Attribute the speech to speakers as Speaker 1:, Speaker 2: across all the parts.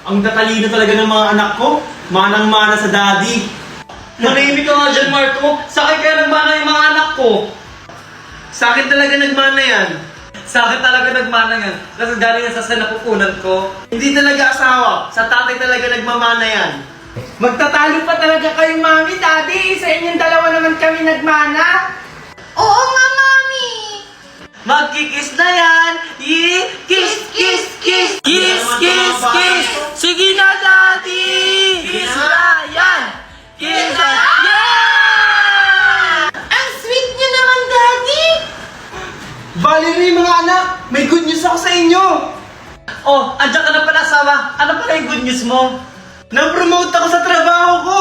Speaker 1: Ang tatalino talaga ng mga anak ko. Manang-mana sa daddy.
Speaker 2: Manahimik ka nga dyan, Marco. Sa akin kaya nagmana yung mga anak ko.
Speaker 1: Sa akin talaga nagmana yan.
Speaker 2: Sa akin talaga nagmana yan. Kasi galing yan sa napupunan ko.
Speaker 1: Hindi talaga asawa. Sa tatay talaga nagmamana yan.
Speaker 3: Magtatalo pa talaga kayo, Mami, Daddy. Sa inyong dalawa naman kami nagmana.
Speaker 4: Oo nga, Mami!
Speaker 2: Magkikis na yan! Kiss, kiss, kiss! Kiss, kiss, kiss! Sige na, Daddy! Kiss na yan! Kiss na yan!
Speaker 4: Ang sweet niyo naman, Daddy!
Speaker 1: Valerie, mga anak! May good news ako sa inyo!
Speaker 2: Oh, andyan ka na pala, asawa. Ano pala yung good news mo?
Speaker 1: Na-promote ako sa trabaho ko!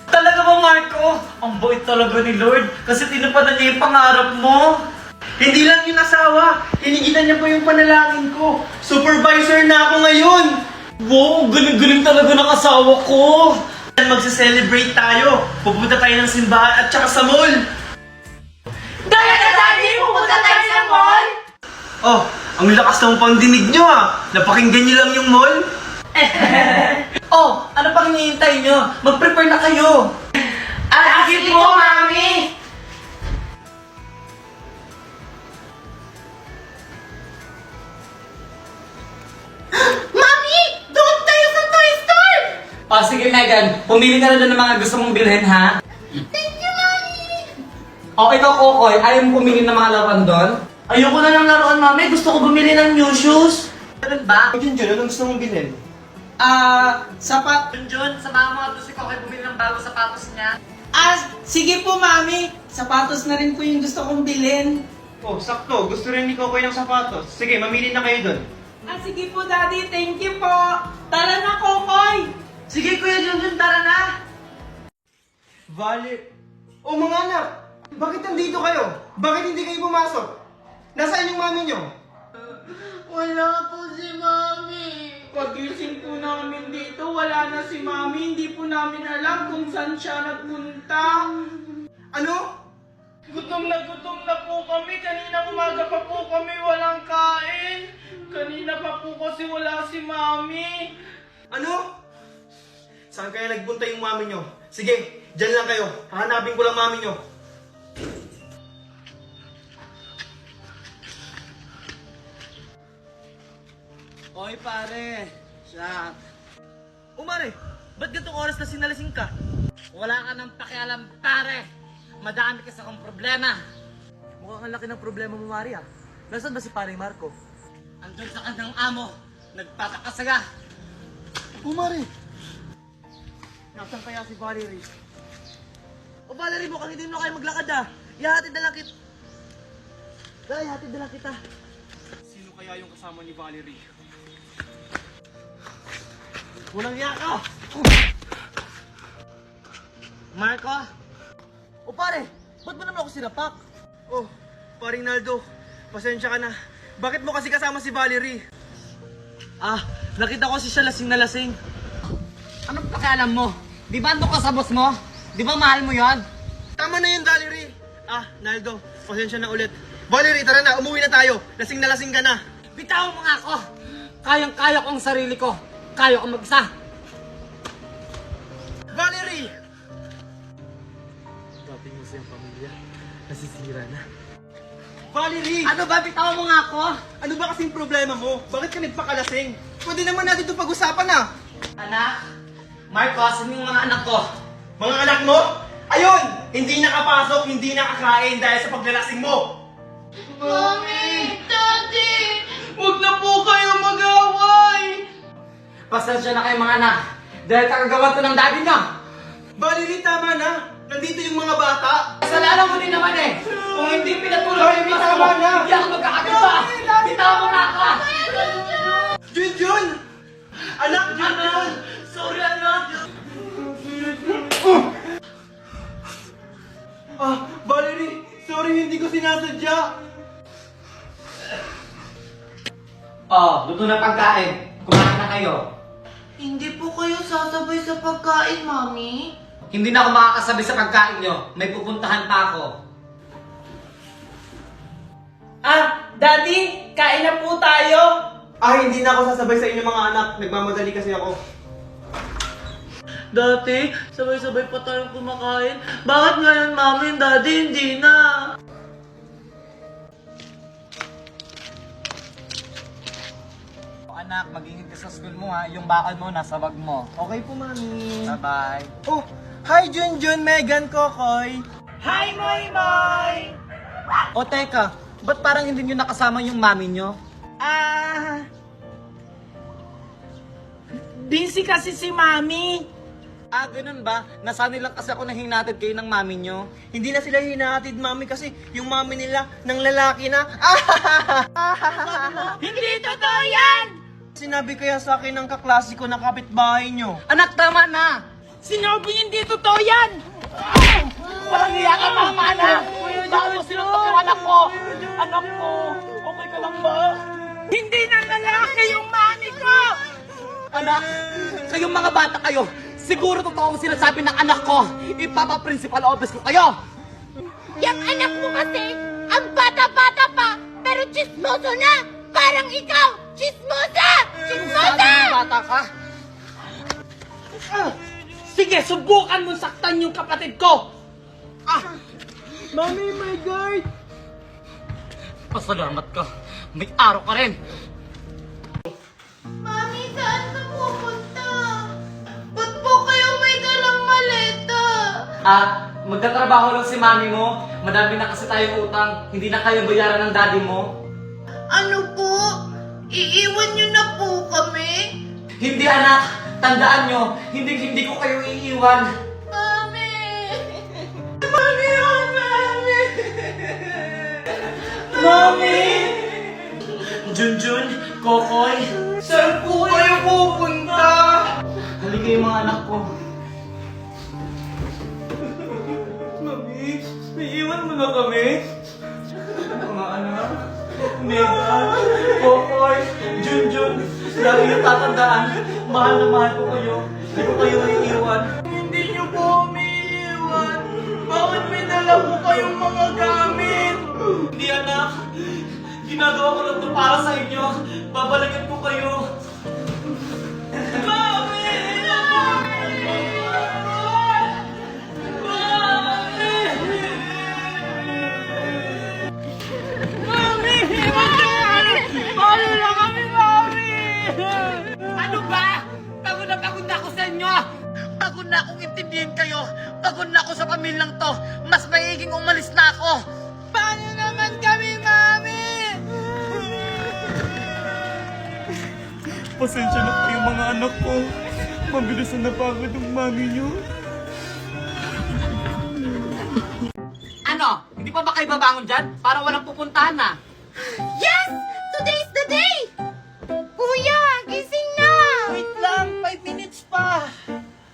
Speaker 2: Talaga ba, Marco? Ang bait talaga ni Lord kasi tinupadan niya yung pangarap mo.
Speaker 1: Hindi lang yung asawa, hinigitan niya po yung panalangin ko. Supervisor na ako ngayon!
Speaker 2: Wow, galing-galing talaga ng asawa ko.
Speaker 1: Magse-celebrate tayo. Pupunta tayo ng simbahan at saka sa mall.
Speaker 4: Talaga, Daddy! Pupunta tayo sa mall?
Speaker 1: Oh, ang lakas ng pandinig nyo ah. Napakinggan nyo lang yung mall.
Speaker 2: Oh, ano pang hinihintay nyo? Mag-prepare na kayo.
Speaker 4: Sige po, Mami! Mami! Doon tayo sa toy store!
Speaker 2: Oh, sige, Megan. Pumili ka na doon ng mga gusto mong bilhin, ha?
Speaker 4: Thank you, Mami!
Speaker 2: Oh, ikaw, Kokoy. Ayaw mo pumili ng mga laruan doon?
Speaker 3: Ayoko na ng laruan, Mami. Gusto ko bumili ng new shoes.
Speaker 2: Ganun ba?
Speaker 1: Junjun, anong gusto mong bilhin?
Speaker 3: Sapat.
Speaker 2: Junjun, samahan mo nga doon si Kokoy bumili ng bagong sapatos niya.
Speaker 3: Sige po, Mami. Sapatos na rin po yung gusto kong bilhin.
Speaker 1: Oh, sakto. Gusto rin ni Kokoy ng sapatos. Sige, mamili na kayo doon.
Speaker 3: Sige po, Daddy. Thank you po. Tara na, Kokoy.
Speaker 2: Sige, Kuya Junjun, tara na.
Speaker 1: Vale. Oh, mga anak! Bakit nandito kayo? Bakit hindi kayo pumasok? Nasaan yung mami nyo?
Speaker 3: Wala po si Mami. Pagising po namin dito, wala na si Mami. Hindi po namin alam kung saan siya nagpunta.
Speaker 1: Ano?
Speaker 3: Gutom na po kami. Kanina umaga pa po kami walang kain. Kanina pa po kasi wala si Mami.
Speaker 1: Ano? Saan kaya nagpunta yung mami nyo? Sige, dyan lang kayo. Hahanapin ko lang mami nyo.
Speaker 2: Oy, pare. Siya. Umare, ba't gantong oras na sinalasing ka? Wala ka nang pakialam, pare. Madami kasi akong problema. Mukhang ang laki ng problema mo, Maria. Nasaan ba si Pare Marco? Andun sa kanyang amo. Nagpapakasaga.
Speaker 1: Umari! Nasaan kaya si Valerie?
Speaker 2: O Valerie, mukhang hindi mo kayo maglakad ah. Ihatid na lang kita. Dahil, ihatid na lang kita.
Speaker 1: Sino kaya yung kasama ni Valerie?
Speaker 2: Walang yaka! Marco? O pare, ba't mo naman ako sinapak?
Speaker 1: Oh, paring Naldo. Pasensya ka na. Bakit mo kasi kasama si Valerie?
Speaker 2: Ah, nakita ko si siya lasing na lasing. Anong pakialam mo? Di ba ando ka sa boss mo? Di ba mahal mo yon?
Speaker 1: Tama na yun, Valerie. Ah, Naldo, pasensya na ulit. Valerie, tara na, umuwi na tayo. Lasing na lasing ka na.
Speaker 2: Bitawan mo nga ako! Kayang-kaya ko ang sarili ko. Kaya ko mag-isa.
Speaker 1: Valerie!
Speaker 2: Dating mo siyang pamilya. Nasisira na.
Speaker 1: Valerie!
Speaker 2: Ano ba? Bitawan mo nga ako!
Speaker 1: Ano ba kasing problema mo? Bakit ka nagpakalasing? Pwede naman natin ito pag-usapan ah.
Speaker 2: Anak? Marco, sino yung mga anak ko?
Speaker 1: Mga anak mo? Ayun! Hindi nakapasok, hindi nakakain dahil sa paglalasing mo.
Speaker 4: Mami! Daddy!
Speaker 3: Huwag na po kayo mag-away.
Speaker 2: Pasensya na kayo mga anak. Dahil kakagawa to ng daddy niyo.
Speaker 1: Valerie, tama na. Nandito yung mga bata.
Speaker 2: Kasalanan mo din naman eh. Kung hindi pinatuloy yung gusto mo,
Speaker 1: Tama na.
Speaker 2: hindi ako magkakabit pa. Bitawan mo nga ako!
Speaker 1: Junjun! Anak, Junjun!
Speaker 2: Sorry anak!
Speaker 1: Ah, Valerie, sorry hindi ko sinasadya.
Speaker 2: Oh, luto na pagkain. Kumain na kayo.
Speaker 4: Hindi po kayo sasabay sa pagkain, Mami.
Speaker 2: Hindi na ako makakasabi sa pagkain nyo. May pupuntahan pa ako.
Speaker 3: Daddy, kain na po tayo.
Speaker 1: Hindi na ako sasabay sa inyo mga anak. Nagmamadali kasi ako.
Speaker 2: Dati, sabay-sabay pa tayong kumakain. Bakit ngayon, Mami and Daddy, hindi na? Anak, mag-ingat ka sa school mo ha. Yung bakal mo, nasa bag mo.
Speaker 1: Okay po, Mami.
Speaker 2: Bye-bye.
Speaker 1: Oh, hi Junjun, Megan, Kokoy.
Speaker 2: Hi, Moy Moy! O teka, ba't parang hindi nyo nakasama yung mami nyo?
Speaker 3: Busy kasi si Mami.
Speaker 2: Ganun ba? Nasanay lang kasi ako na hinatid kayo ng mami nyo.
Speaker 1: Hindi na sila hinahatid, Mami, kasi yung mami nila ng lalaki na.
Speaker 3: Hindi totoo yan!
Speaker 1: Sinabi kaya sa akin ng kaklase ko na kapitbahay nyo.
Speaker 2: Anak, tama na!
Speaker 3: Sinabi hindi totoo yan! Walang iya ka, mama na! Bakit mo sinuntok yung anak ko? Anak ko, okay ka lang ba? Hindi na lalaki yung mami ko!
Speaker 2: Anak, kayong mga bata kayo, siguro totoo ang sinasabi ng anak ko. Ipapa-principal office ko kayo!
Speaker 4: Yung anak mo kasi, ang bata-bata pa, pero chismoso na! Parang ikaw! Chismosa!
Speaker 2: Sabi
Speaker 4: Chismosa!
Speaker 2: ng bata ka?
Speaker 3: Sige, subukan mo saktan yung kapatid ko!
Speaker 1: Mami, my God!
Speaker 2: Pasalamat ka. May araw ka rin.
Speaker 4: Mami, saan ka pupunta? Ba't po kayo may dalang maleta?
Speaker 2: Magtatrabaho lang si mami mo. Madami na kasi tayong utang. Hindi na kayo bayaran ng daddy mo.
Speaker 4: Ano po? Iiwan niyo na po kami?
Speaker 2: Hindi anak. Tandaan nyo, hindi ko kayo iiwan.
Speaker 4: Mami!
Speaker 3: Mami, oh, mami! Mami!
Speaker 2: Junjun, Kokoy,
Speaker 1: Saan po kayo pupunta?
Speaker 2: halika yung mga anak ko.
Speaker 1: Mami, naiiwan mo na kami? Mga anak, Megan, Kokoy, Junjun, lagi yung tatandaan, mahal na mahal ko kayo. Hindi ko kayo iiwan.
Speaker 3: Hindi niyo po umiiwan! Bakit may dala po kayong mga gamit?
Speaker 2: Hindi anak, ginagawa ko lang ito para sa inyo. Babalikan ko kayo.
Speaker 3: Mami! Mami! Paano na kami, Mami?
Speaker 2: Ano ba? Pagod na ako sa inyo! Pagod na akong intindihin kayo! Pagod na ako sa pamilyang to! Mas maiging umalis na ako!
Speaker 3: Paano naman kami, Mami?
Speaker 1: Pasensya na kayo mga anak ko. Mabilis na napagod ang mami nyo.
Speaker 2: Ano? Hindi pa ba kayo babangon dyan? Para walang pupuntahan na!
Speaker 4: Yes! Today's the day! Kuya, gising na!
Speaker 3: Wait lang, 5 minutes pa.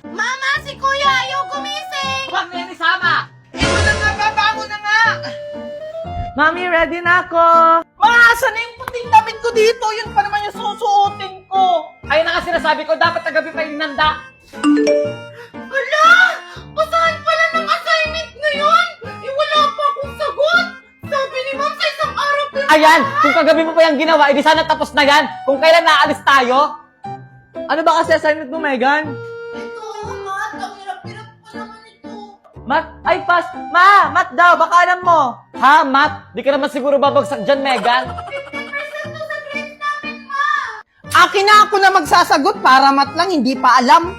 Speaker 4: Mama, si Kuya ayaw gumising!
Speaker 2: Huwag na yan isama!
Speaker 3: Ito na nga, babangon na nga!
Speaker 2: Mami, ready na ako!
Speaker 3: Maaasa na yung puting damit ko dito? Yun pa naman yung susuotin ko.
Speaker 2: Ayun na nga sinasabi ko, dapat kagabi pa inanda!
Speaker 4: Hala! Basahan pala ng assignment ngayon! Wala pa akong sagot! Sabi ni Ma'am sa isang araw pero...
Speaker 2: Ayan! Kung kagabi mo pa yung ginawa, edi sana tapos na yan! Kung kailan naalis tayo! Ano ba kasi assignment mo, Megan?
Speaker 4: Ito, Mat! Ang hirap-hirap pa naman ito!
Speaker 2: Mat? Ay, pass! Mat daw! Baka alam mo! Ha, Mat? Di ka naman siguro babagsak dyan, Megan?
Speaker 4: 50% to sa grades namin, Ma!
Speaker 3: Akin na ako na magsasagot para mat lang, hindi pa alam.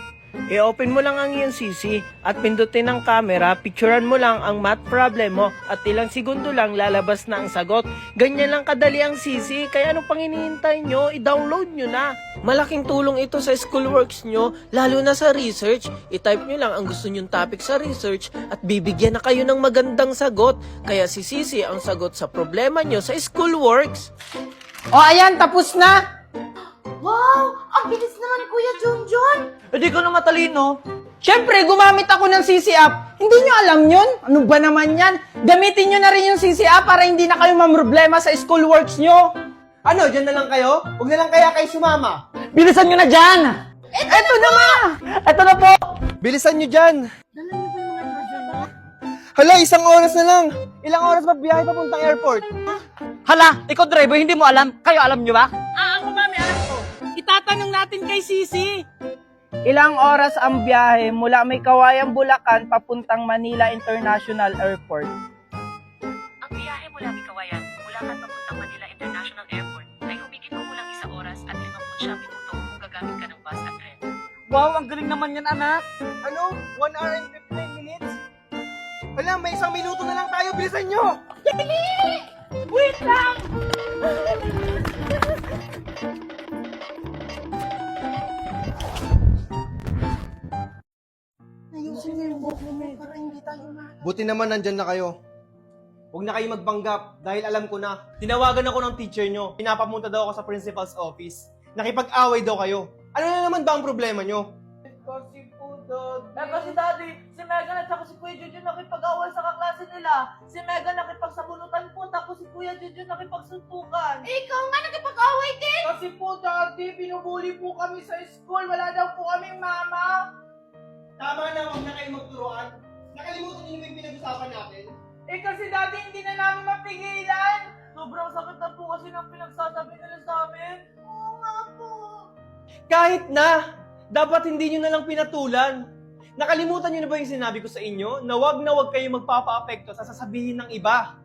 Speaker 3: I-open mo lang ang iyong CC at pindutin ang camera, picturean mo lang ang math problem mo at ilang segundo lang lalabas na ang sagot. Ganyan lang kadali ang CC, kaya ano pang hinihintay nyo? I-download nyo na. Malaking tulong ito sa schoolworks nyo, lalo na sa research. I-type nyo lang ang gusto nyong topic sa research at bibigyan na kayo ng magandang sagot. Kaya si CC ang sagot sa problema nyo sa schoolworks. O ayan, tapos na!
Speaker 4: Wow! Ang bilis naman ni Kuya Junjun!
Speaker 2: Hindi ko na matalino.
Speaker 3: Siyempre, gumamit ako ng CC app. Hindi nyo alam yun? Ano ba naman yan? Gamitin nyo na rin yung CC app para hindi na kayo mamroblema sa schoolworks nyo.
Speaker 1: Ano, dyan na lang kayo? Huwag na lang kaya kayo sumama.
Speaker 2: Bilisan nyo na dyan!
Speaker 3: Eto na nga!
Speaker 2: Ito na po!
Speaker 1: Bilisan nyo dyan. Hala, 1 oras na lang. Ilang oras ba biyahe papuntang airport?
Speaker 2: Hala, ikaw driver, hindi mo alam. Kayo alam nyo ba?
Speaker 3: Ako mami, itatanong natin kay Sisi. Ilang oras ang biyahe mula May Kawayan, Bulacan papuntang Manila International Airport?
Speaker 5: Ang biyahe mula Bikawayan, Bulacan papuntang Manila International Airport ay humigit kumulang 1 oras at 59 minuto kung gagamit ka ng bus at tren.
Speaker 2: Wow, ang galing naman yan, anak.
Speaker 3: Ano? 1 hour and 15 minutes? Wala, may 1 minuto na lang tayo. Bilisan nyo!
Speaker 4: Wait lang!
Speaker 6: Buti naman nandyan na kayo. Huwag na kayo magpanggap dahil alam ko na. Tinawagan ako ng teacher nyo. Pinapapunta daw ako sa principal's office. Nakipag-away daw kayo. Ano na naman ba ang problema nyo?
Speaker 3: Kasi po, Dad.
Speaker 2: Kasi daddy, si Megan at saka si Kuya Junjun nakipag-away sa kaklase nila. Si Megan nakipagsabunutan po, tapos si Kuya Junjun nakipagsuntukan.
Speaker 4: Ikaw nga nagkipag-away din!
Speaker 3: Kasi po, Daddy, binubuli po kami sa school. Wala daw po kaming mama.
Speaker 6: Tama na, huwag na kayo magturuan. Nakalimutan niyo ba yung pinag-usapan natin?
Speaker 3: Eh kasi Daddy, hindi na namin mapigilan.
Speaker 2: Sobrang sakit na po kasi ng pinagsasabi nila sa amin.
Speaker 4: Oo nga po.
Speaker 6: Kahit na! Dapat hindi nyo na lang pinatulan. Nakalimutan nyo na ba yung sinabi ko sa inyo na wag kayo magpapa-apekto sa sasabihin ng iba?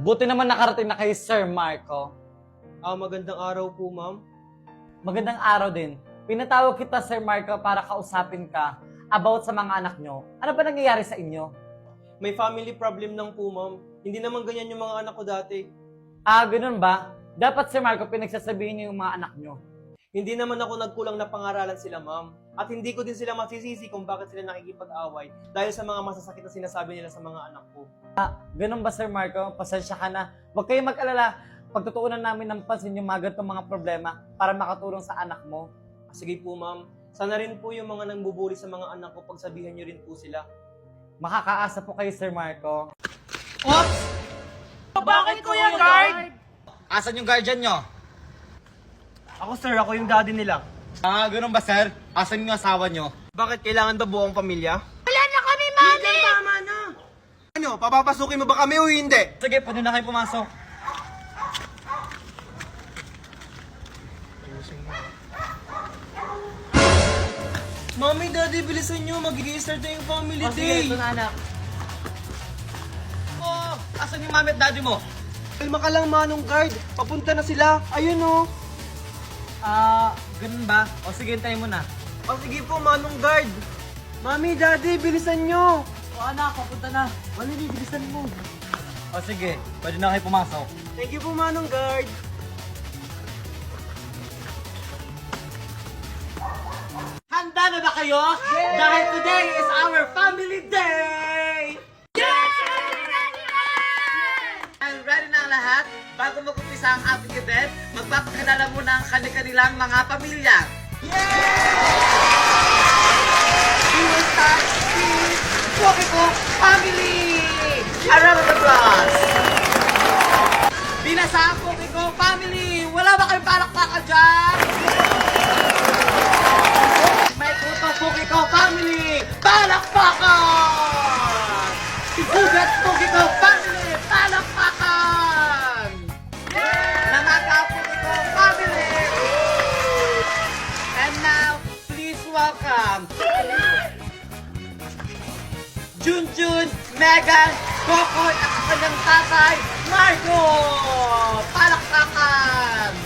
Speaker 2: Buti naman nakarating na kay Sir Marco.
Speaker 6: Magandang araw po, ma'am.
Speaker 2: Magandang araw din. Pinatawag kita, Sir Marco, para kausapin ka about sa mga anak nyo. Ano ba nangyayari sa inyo?
Speaker 6: May family problem lang po, ma'am. Hindi naman ganyan yung mga anak ko dati.
Speaker 2: Ganun ba? Dapat, Sir Marco, pinagsasabihin niyo yung mga anak nyo.
Speaker 6: Hindi naman ako nagkulang na pangaralan sila, ma'am. At hindi ko din sila masisisi kung bakit sila nakikipag-away dahil sa mga masasakit na sinasabi nila sa mga anak ko.
Speaker 2: Ganun ba, Sir Marco? Pasensya ka na. Huwag kayong mag-alala. Pagtutuunan namin ng pansin yung mga ganitong mga problema para makatulong sa anak mo.
Speaker 6: Sige po, ma'am. Sana rin po yung mga nangbubuli sa mga anak ko, pagsabihan nyo rin po sila.
Speaker 2: Makakaasa po kayo, Sir Marco.
Speaker 3: Bakit, Kuya Guard?
Speaker 2: Asan yung guardian nyo?
Speaker 6: Ako, sir. Ako yung daddy nila.
Speaker 2: Ganun ba, Sir? Asan yung asawa nyo?
Speaker 6: Bakit kailangan ba buong pamilya?
Speaker 4: Wala na kami, Mami!
Speaker 6: Tama na! Ano, papapasukin mo ba kami o hindi?
Speaker 2: Sige, pwede na kayo pumasok.
Speaker 6: Mami, daddy, bilisan nyo. Mag-i-start na yung family day.
Speaker 2: na, anak. Asan yung mami at daddy mo?
Speaker 6: Kalma ka lang, Manong Guard. Papunta na sila. Ayun, oh.
Speaker 2: Ganun ba? O sige, hintayin mo na.
Speaker 6: O, sige po, Manong Guard. Mami, daddy, bilisan nyo.
Speaker 2: O anak, papunta na.
Speaker 6: Mami, bilisan mo.
Speaker 2: O sige, pwede na kayo pumasok.
Speaker 6: Thank you po, Manong Guard.
Speaker 2: Handa na ba kayo? Dahil today is our family day! And ready na ang lahat? Bago mag-umpisa ang ating event, magpapakilala muna ang kanilang mga pamilya. We will start with Pokiko Family! A round of applause! Binasa ang Pokiko Family! Wala ba kayong palakpakan dyan? May kuto Pokiko Family! Palakpakan! Igugat Pokiko Family! Palakpakan! Nangaka Pokiko Family! And now, please welcome Junjun, Megan, Kokoy at ang kanyang tatay, Marco! Palakpakan!